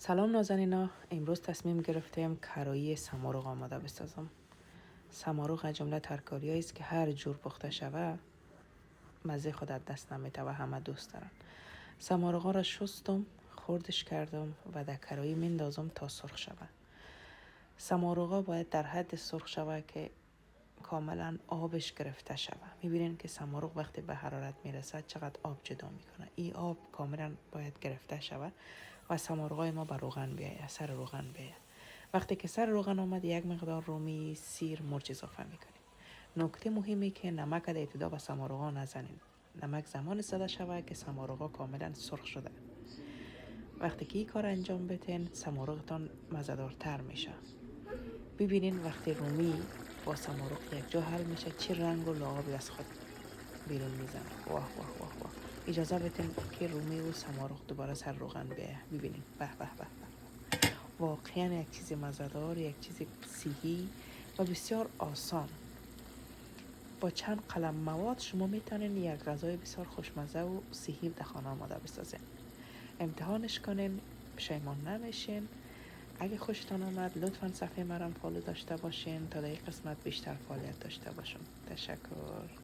سلام نازنینا، امروز تصمیم گرفتیم کرایی سمارغ آماده بسازم. سمارغ از جمله ترکاری است که هر جور پخته شود مزه خود از دست نمیده و همه دوست دارن. سمارغ را شستم، خردش کردم و در کرایی میندازم تا سرخ شود. سمارغ باید در حد سرخ شود که کاملا آبش گرفته شود. میبینین که سمارغ وقتی به حرارت میرسد چقدر آب جدا میکنه. این آب کاملا باید گرفته شود و سمارغای ما به روغن بیاید، سر روغن بیاید. وقتی که سر روغن آمد یک مقدار رومی، سیر، مرچ اضافه میکنیم. نکته مهمی که نمک در ابتدا به سمارغا نزنین. نمک زمان زده شود که سمارغا کاملا سرخ شده. وقتی که این کار انجام بدین سمارغتان مزه‌دارتر میشه. ببینین وقتی رومی با سمارغ یک جا حل میشه چه رنگ و لعابی از خود بیرون میزنه. واه واه واه واه. اجازه بدین که رومی و سمارغ دوباره سر روغن بیایه. ببینین به به به به. واقعا یک چیز مزه‌دار، یک چیز صحی و بسیار آسان. با چند قلم مواد شما میتونین یک غذای بسیار خوشمزه و صحی در خانه آماده بسازین. امتحانش کنین، پشیمان نمیشین. اگه خوشتان آمد لطفاً صفحه مرا فالو داشته باشین تا در این قسمت بیشتر فعالیت داشته باشم. تشکر.